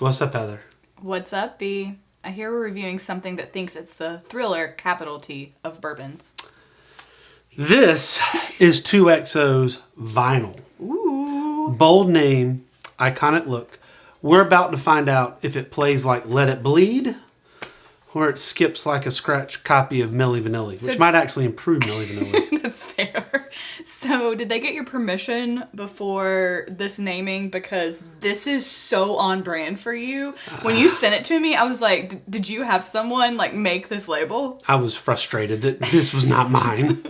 What's up, Heather? What's up, B? I hear we're reviewing something that thinks it's the thriller, capital T, of bourbons. This is 2XO's Vinyl. Ooh. Bold name, iconic look. We're about to find out if it plays like Let It Bleed or it skips like a scratch copy of Milli Vanilli, which might actually improve Milli Vanilli. That's fair. So, did they get your permission before this naming? Because this is so on brand for you. When you sent it to me, I was like, did you have someone like make this label? I was frustrated that this was not mine.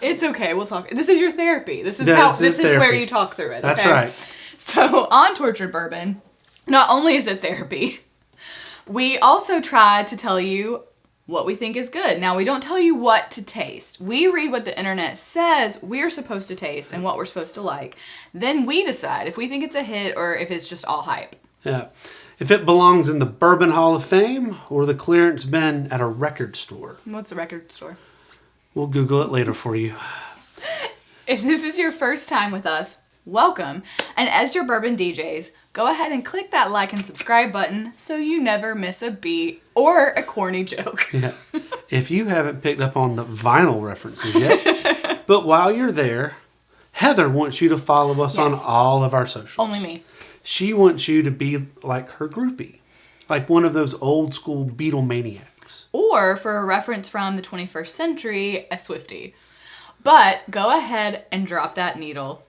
It's okay. We'll talk. This is your therapy. This is where you talk through it. That's okay? right. So, on Tortured Bourbon, not only is it therapy, we also try to tell you what we think is good. Now, we don't tell you what to taste. We read what the internet says we're supposed to taste and what we're supposed to like. Then we decide if we think it's a hit or if it's just all hype. Yeah. If it belongs in the Bourbon Hall of Fame or the clearance bin at a record store. What's a record store? We'll Google it later for you. If this is your first time with us, welcome. And as your bourbon DJs, go ahead and click that like and subscribe button so you never miss a beat or a corny joke. Yeah. If you haven't picked up on the vinyl references yet, but while you're there, Heather wants you to follow us on all of our socials. Only me. She wants you to be like her groupie, like one of those old school Beatlemaniacs. Or, for a reference from the 21st century, a Swiftie. But go ahead and drop that needle.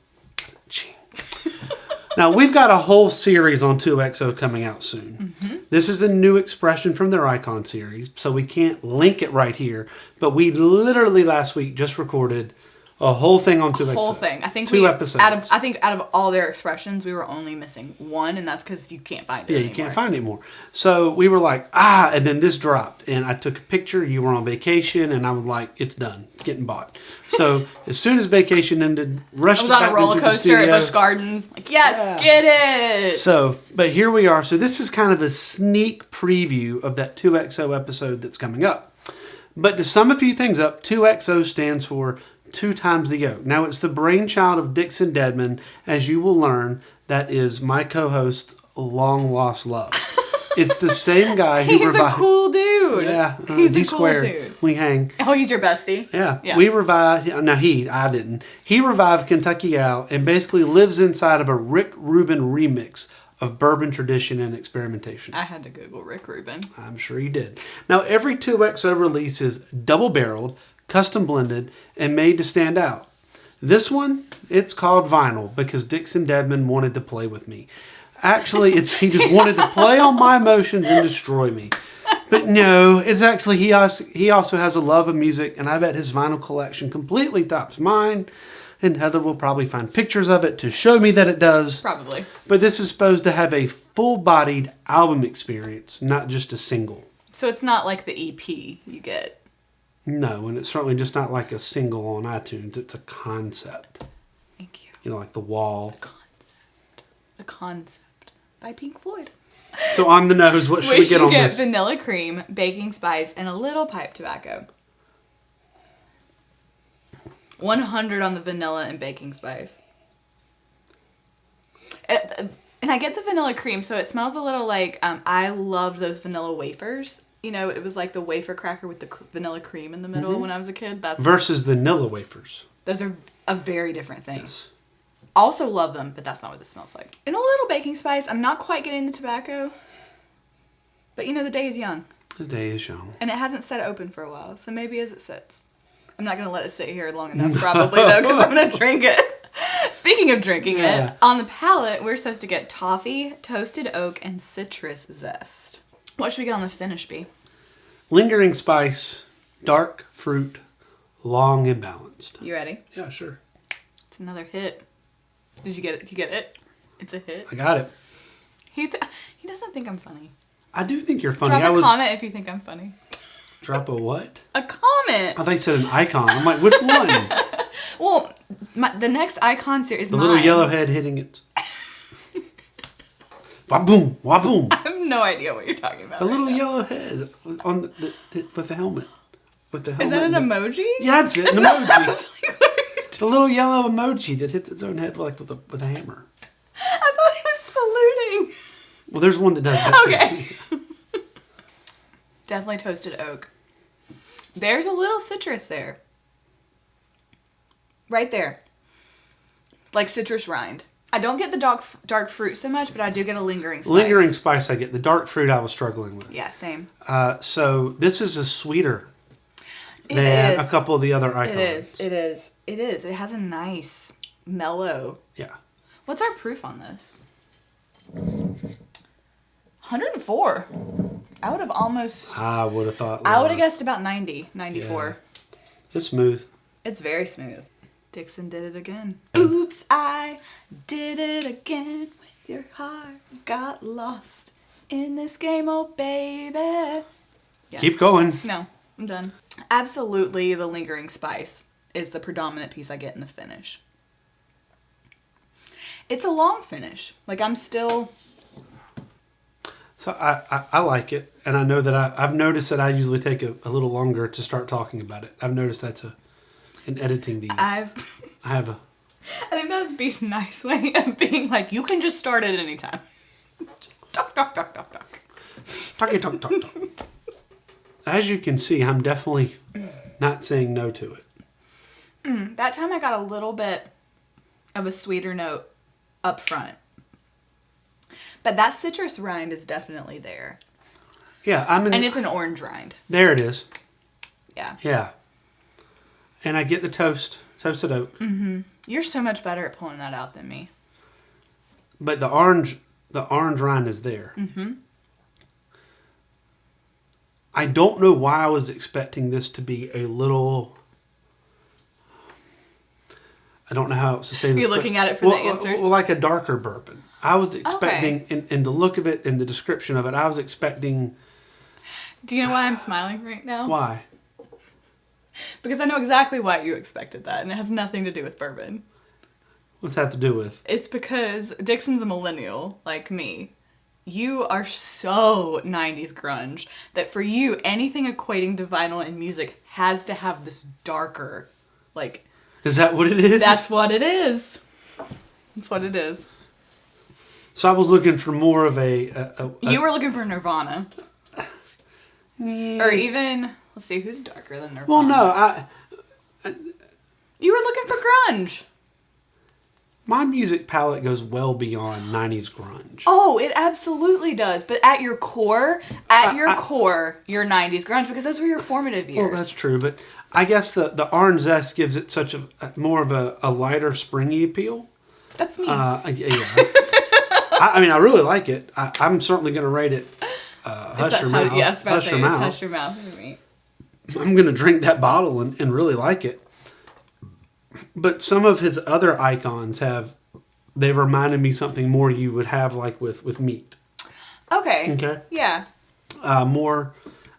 Now, we've got a whole series on 2XO coming out soon. Mm-hmm. This is a new expression from their Icon series, so we can't link it right here. But we literally last week just recorded a whole thing on 2XO. Whole thing. I think two episodes. Out of all their expressions, we were only missing one, and that's because you can't find it anymore. You can't find it anymore. So we were like, and then this dropped. And I took a picture. You were on vacation, and I was like, it's done. It's getting bought. So as soon as vacation ended, rushed back into the studio. I was on a roller coaster at Busch Gardens. Like, yes, get it! So, but here we are. So this is kind of a sneak preview of that 2XO episode that's coming up. But to sum a few things up, 2XO stands for 2 times the yolk. Now, it's the brainchild of Dixon Dedman, as you will learn. That is my co-host's long-lost love. It's the same guy who revived... He's a cool dude. Yeah. He's a cool dude. We hang. Oh, he's your bestie? Yeah. We revived... Now, I didn't. He revived Kentucky Al and basically lives inside of a Rick Rubin remix of bourbon tradition and experimentation. I had to Google Rick Rubin. I'm sure you did. Now, every 2XO release is double-barreled, custom blended, and made to stand out. This one, it's called Vinyl because Dixon Dedman wanted to play with me. Actually, he just wanted to play on my emotions and destroy me. But no, it's actually, he also has a love of music, and I bet his vinyl collection completely tops mine. And Heather will probably find pictures of it to show me that it does. Probably. But this is supposed to have a full-bodied album experience, not just a single. So it's not like the EP you get. No, and it's certainly just not like a single on iTunes. It's a concept. Thank you. You know, like The Wall. The Concept by Pink Floyd. So on the nose, what should we get on this? Vanilla cream, baking spice, and a little pipe tobacco. 100 on the vanilla and baking spice. And I get the vanilla cream, so it smells a little like, I loved those vanilla wafers. You know, it was like the wafer cracker with the vanilla cream in the middle when I was a kid. Versus vanilla wafers. Those are a very different thing. Yes. Also love them, but that's not what this smells like. And a little baking spice. I'm not quite getting the tobacco. But you know, the day is young. The day is young. And it hasn't set open for a while, so maybe as it sits. I'm not going to let it sit here long enough probably, though, because I'm going to drink it. Speaking of drinking it, on the palate, we're supposed to get toffee, toasted oak, and citrus zest. What should we get on the finish, B? Lingering spice, dark fruit, long and balanced. You ready? Yeah, sure. It's another hit. Did you get it? Did you get it? It's a hit. I got it. He doesn't think I'm funny. I do think you're funny. Drop a comment if you think I'm funny. Drop a what? A comment. I thought you said an icon. I'm like, which one? Well, the next icon series is the mine. little yellow head hitting it. Waboom, waboom. I have no idea what you're talking about. The little yellow head on with the helmet. With the helmet. Is that an emoji? Yeah, it's an emoji. The little yellow emoji that hits its own head like with a hammer. I thought he was saluting. Well, there's one that does that Okay. too. Definitely toasted oak. There's a little citrus there. Right there. Like citrus rind. I don't get the dark fruit so much, but I do get a lingering spice. Lingering spice I get. The dark fruit I was struggling with. Yeah, same. So this is a sweeter It than is. a couple of the other icons. It is. It has a nice mellow. Yeah. What's our proof on this? 104. I would have almost... I would have thought. I would lower. have guessed about 90, 94. Yeah. It's smooth. It's very smooth. Dixon did it again. Oops, I did it again with your heart. Got lost in this game, oh baby. Yeah. Keep going. No, I'm done. Absolutely, the lingering spice is the predominant piece I get in the finish. It's a long finish. Like, I'm still... So I like it, and I know that I've noticed that I usually take a little longer to start talking about it. I've noticed that's in editing these. I have a... I think that's B's nice way of being like, you can just start at any time. Just talk. Talky talk. As you can see, I'm definitely not saying no to it. That time I got a little bit of a sweeter note up front. But that citrus rind is definitely there. Yeah, And it's an orange rind. There it is. Yeah. Yeah. And I get the toasted oak. Mm-hmm. You're so much better at pulling that out than me. But the orange rind is there. Mm-hmm. I don't know why I was expecting this to be a little... I don't know how else to say this. You're looking at it for the answers? Well, like a darker bourbon. I was expecting, in the look of it, in the description of it, I was expecting... Do you know why I'm smiling right now? Why? Because I know exactly why you expected that, and it has nothing to do with bourbon. What's that to do with? It's because Dixon's a millennial, like me. You are so 90s grunge that for you, anything equating to vinyl and music has to have this darker, like... Is that what it is? That's what it is. That's what it is. So I was looking for more of You were looking for Nirvana. Yeah. Or even... Let's see, who's darker than Nirvana? Well, no, You were looking for grunge. my music palette goes well beyond 90s grunge. Oh, it absolutely does. But at your core, you're 90s grunge because those were your formative years. Well, that's true, but I guess the orange zest gives it such more of a lighter, springy appeal. That's me. Yeah. I mean, I really like it. I'm certainly going to rate it Hush Your Mouth. Yes, Hush Your Mouth. Hush Your Mouth for me. I'm going to drink that bottle and really like it. But some of his other icons they've reminded me something more you would have like with meat. Okay. Okay. Yeah. More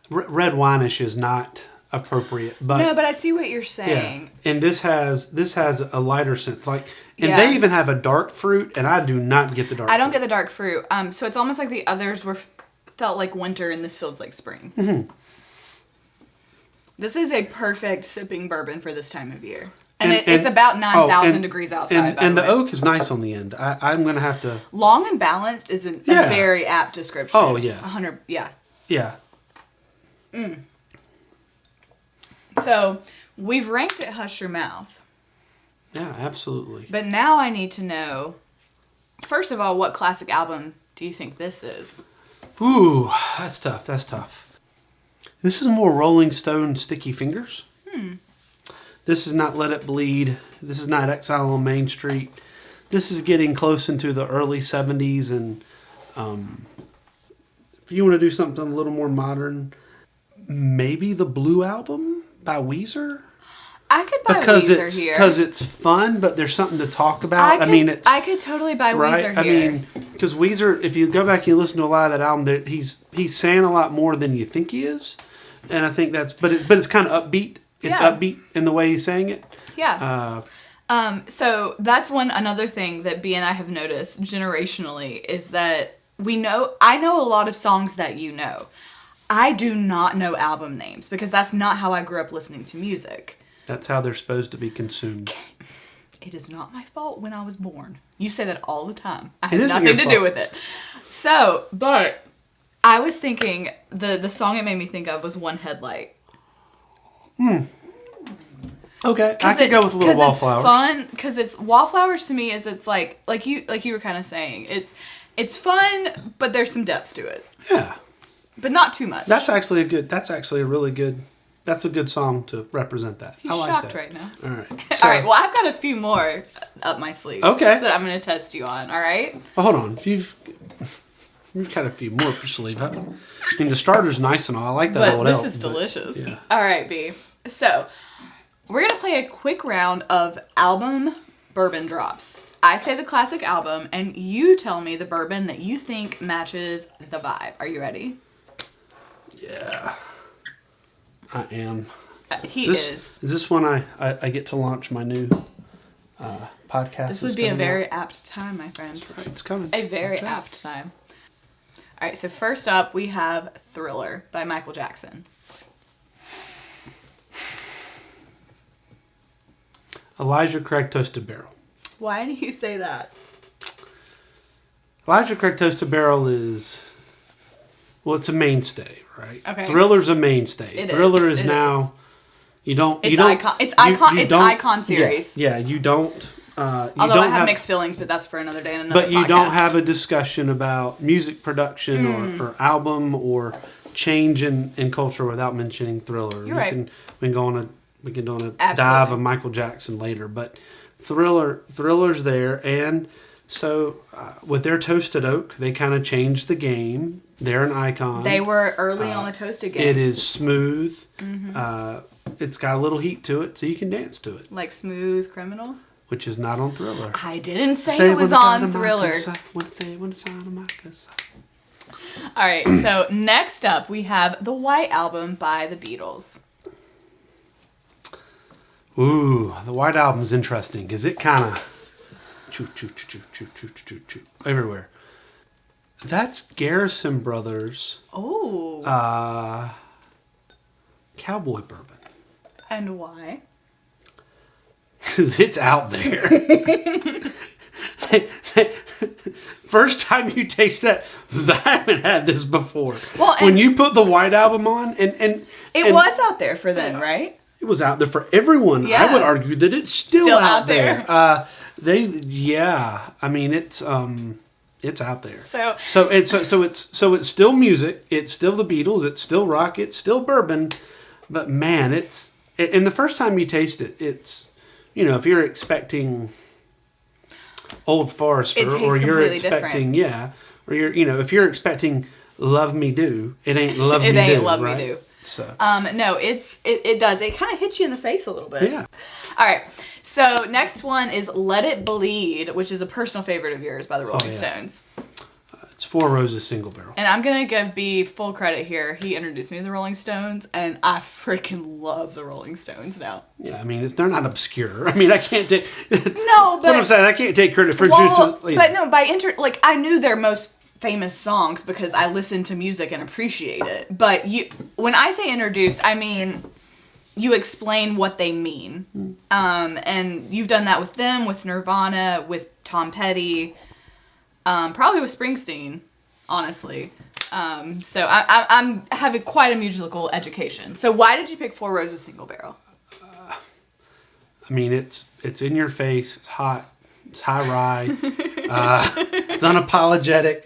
red wine-ish is not appropriate, but No, but I see what you're saying. yeah. And this has a lighter sense, like, and Yeah. they even have a dark fruit, and I do not get the dark. I don't fruit. get the dark fruit. So it's almost like the others felt like winter and this feels like spring. Mm-hmm. This is a perfect sipping bourbon for this time of year. And it's about 9,000 degrees outside, And by the oak is nice on the end. I'm going to have to... Long and balanced is a Yeah. very apt description. Oh, yeah. 100, yeah. Yeah. So, we've ranked it Hush Your Mouth. Yeah, absolutely. But now I need to know, first of all, what classic album do you think this is? Ooh, that's tough. This is more Rolling Stone Sticky Fingers. This is not Let It Bleed. This is not Exile on Main Street. This is getting close into the early 70s, and if you want to do something a little more modern, maybe the Blue Album by Weezer? I could buy Weezer here. Because it's fun, but there's something to talk about. I could totally buy right? Weezer here. I mean, because Weezer, if you go back and you listen to a lot of that album, he's saying a lot more than you think he is, and I think that's. But it's kind of upbeat. It's upbeat in the way he's saying it. Yeah. So that's another thing that B and I have noticed generationally is that I know a lot of songs that you know. I do not know album names because that's not how I grew up listening to music. That's how they're supposed to be consumed. It is not my fault when I was born. You say that all the time. I It have isn't nothing your to fault. do with it. So, but I was thinking the song it made me think of was One Headlight. Okay, I could go with a little Wallflowers. Fun because it's Wallflowers to me is it's like you were kind of saying it's fun, but there's some depth to it. Yeah, but not too much. That's actually a good song to represent that. He's I like shocked that. right now. All right. All right. Well, I've got a few more up my sleeve. Okay. That I'm going to test you on. All right. Well, hold on. You've got a few more up your sleeve. I mean, the starter's nice and all. I like that old But elk. this is delicious. Yeah. All right, B. So, we're going to play a quick round of album bourbon drops. I say the classic album, and you tell me the bourbon that you think matches the vibe. Are you ready? Yeah. I am. Is. Is this when I get to launch my new podcast? This would be a very apt time, my friend. Right, it's coming. A very apt time. All right, so first up, we have Thriller by Michael Jackson. Elijah Craig Toasted Barrel. Why do you say that? Elijah Craig Toasted Barrel is, well, it's a mainstay, right? Okay. Thriller's a mainstay. Thriller is now. You don't. It's you don't. Icon. It's icon. It's icon series. Yeah. You don't. Although don't I have mixed feelings, but that's for another day and another podcast. But you don't have a discussion about music production or album or change in culture without mentioning Thriller. You're right. We can go on a dive of Michael Jackson later, but Thriller's there, and so with their Toasted Oak, they kind of changed the game. They're an icon. They were early on the toasted game. It is smooth. It's got a little heat to it, so you can dance to it. Like Smooth Criminal? Which is not on Thriller. I didn't say it was on Thriller. All right, so next up we have the White Album by the Beatles. Ooh, the White Album's interesting because it kind of choo everywhere. That's Garrison Brothers. Oh. Cowboy bourbon. And why? Because it's out there. First time you taste that, I haven't had this before. Well, when you put the White Album on, and it was out there for them, right? It was out there for everyone. Yeah. I would argue that it's still out there. I mean, it's out there. So it's still music. It's still the Beatles. It's still rock. It's still bourbon. But man, and the first time you taste it, it's, if you're expecting Old Forester, or you're expecting different. or you're if you're expecting Love Me Do, it ain't Love Me Do. It ain't Love Me Do. So no, it does. It kind of hits you in the face a little bit. Yeah. All right. So next one is Let It Bleed, which is a personal favorite of yours by the Rolling Stones. It's Four Roses Single Barrel. And I'm going to give B full credit here. He introduced me to the Rolling Stones, and I freaking love the Rolling Stones now. Yeah, I mean, they're not obscure. I mean, I can't take... No, but... What I'm saying, I can't take credit for... But no, I knew their most famous songs because I listened to music and appreciate it. But when I say introduced, I mean... You explain what they mean. And you've done that with them, with Nirvana, with Tom Petty, probably with Springsteen, honestly. So I'm having quite a musical education. So why did you pick Four Roses Single Barrel? I mean, it's in your face. It's hot. It's high rye. It's unapologetic.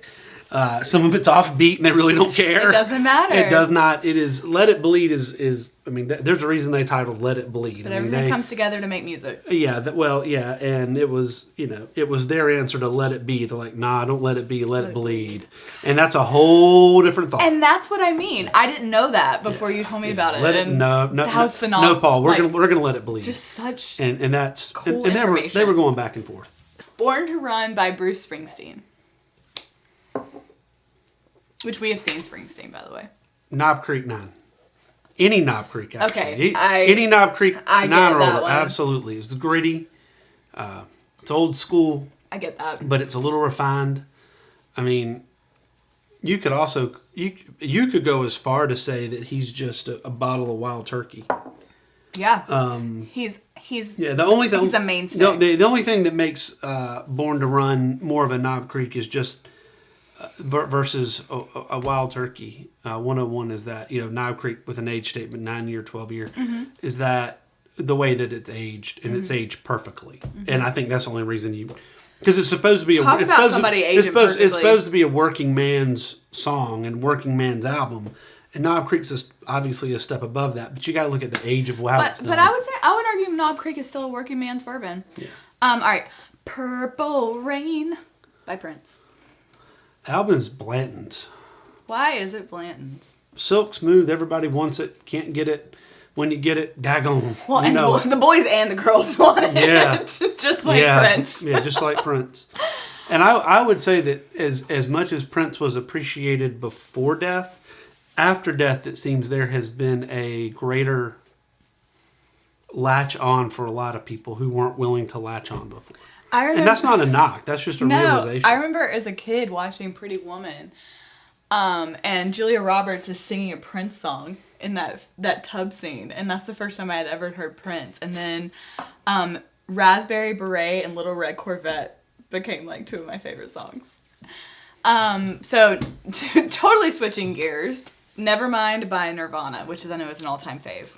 Some of it's offbeat and they really don't care. It doesn't matter. It does not. It is Let It Bleed is I mean, there's a reason they titled Let It Bleed. But everything comes together to make music. Yeah, and it was, it was their answer to Let It Be. They're like, nah, don't let it be, let it bleed. And that's a whole different thought. And that's what I mean. I didn't know that before you told me about it. No, that was phenomenal. No, Paul, we're gonna let it bleed. Just such and that's cool and information. they were going back and forth. Born to Run by Bruce Springsteen. Which we have seen Springsteen, by the way. Knob Creek 9. Any Knob Creek, actually. Okay. Any Knob Creek 9 or older. One. Absolutely. It's gritty. It's old school. I get that. But it's a little refined. I mean, you could also... You could go as far to say that he's just a bottle of Wild Turkey. Yeah. He's the only thing... He's a mainstay. The only thing that makes Born to Run more of a Knob Creek is just... versus a Wild Turkey 101 is that, Knob Creek with an age statement, 9-year, 12-year, is that the way that it's aged, and it's aged perfectly. And I think that's the only reason because it's supposed to be it's supposed to be a working man's song and working man's album. And Knob Creek's obviously a step above that, but you got to look at the age of how it's done. But I would argue Knob Creek is still a working man's bourbon. Yeah. All right, Purple Rain by Prince. Album's Blanton's. Why is it Blanton's? Silk smooth, everybody wants it, can't get it. When you get it, daggone. Well, and the boys and the girls want it. Yeah. Just like Prince. Yeah, just like Prince. And I would say that as much as Prince was appreciated before death, after death, it seems there has been a greater latch on for a lot of people who weren't willing to latch on before. And that's not a knock. That's just a realization. I remember as a kid watching Pretty Woman, and Julia Roberts is singing a Prince song in that tub scene, and that's the first time I had ever heard Prince. And then Raspberry Beret and Little Red Corvette became like 2 of my favorite songs. So totally switching gears. Nevermind by Nirvana, which I know is an all-time fave.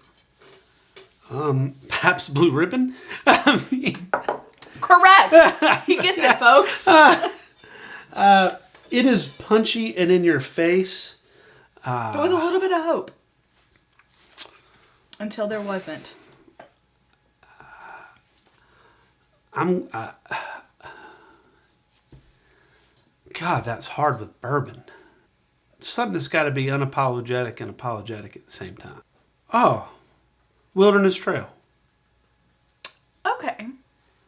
Perhaps Blue Ribbon? Correct! He gets it, folks. It is punchy and in your face. But with a little bit of hope. Until there wasn't. God, that's hard with bourbon. Something that's got to be unapologetic and apologetic at the same time. Oh, Wilderness Trail. Okay.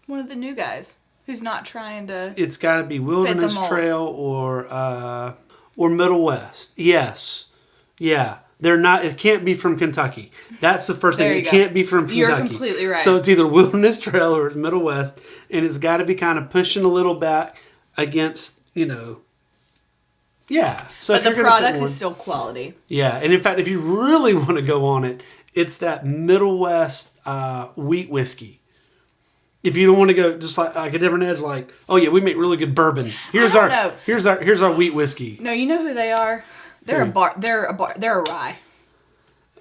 One of the new guys who's not trying to. It's got to be Wilderness Trail or Middle West. Yes. Yeah. They're not. It can't be from Kentucky. That's the first thing. It can't be from Kentucky. You're completely right. So it's either Wilderness Trail or it's Middle West, and it's got to be kind of pushing a little back against, Yeah. So but the product is still quality. Yeah, and in fact, if you really want to go on it, it's that Middle West wheat whiskey. If you don't want to go just like a different edge, like, oh yeah, we make really good bourbon. Here's our wheat whiskey. No, you know who they are. They're a rye.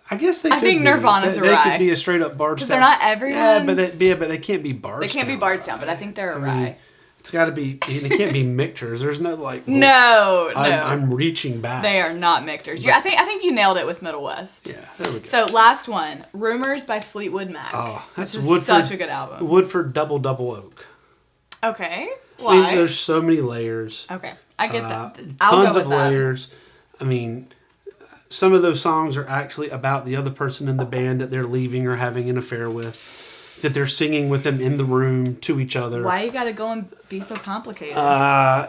I guess they. I think Nirvana's a rye. They could be a straight up Bardstown. Because they're not everyone's. Yeah, but they can't be Bardstown. They can't be Bardstown, but I think they're a rye. It's got to be. It can't be Michter's. There's no like. No. I'm reaching back. They are not Michter's. Yeah, I think you nailed it with Middle West. Yeah, there we go. So last one, Rumors by Fleetwood Mac. Oh, that's such a good album. Woodford Double Oak. Okay. Why? I mean, there's so many layers. Okay, I get that. Tons of layers. I mean, some of those songs are actually about the other person in the band that they're leaving or having an affair with, that they're singing with them in the room to each other. Why you gotta go and be so complicated? So I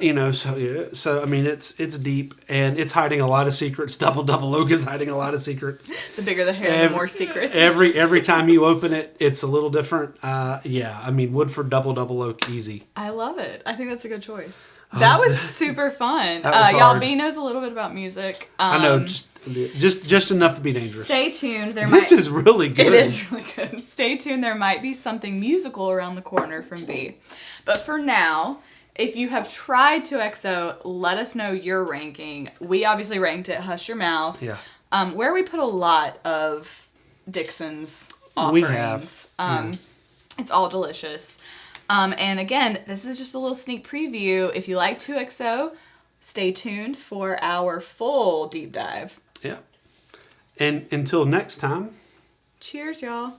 mean, it's deep and it's hiding a lot of secrets. Double Oak is hiding a lot of secrets. The bigger the hair, the more secrets. Every time you open it, it's a little different. I mean, Woodford Double Oak, easy. I love it. I think that's a good choice. That was super fun. Y'all, B knows a little bit about music. I know, just enough to be dangerous. Stay tuned. This is really good. It is really good. Stay tuned. There might be something musical around the corner from B. But for now, if you have tried 2XO, let us know your ranking. We obviously ranked it Hush Your Mouth. Yeah. Where we put a lot of Dixon's offerings. We have. It's all delicious. And again, this is just a little sneak preview. If you like 2XO, stay tuned for our full deep dive. Yeah. And until next time. Cheers, y'all.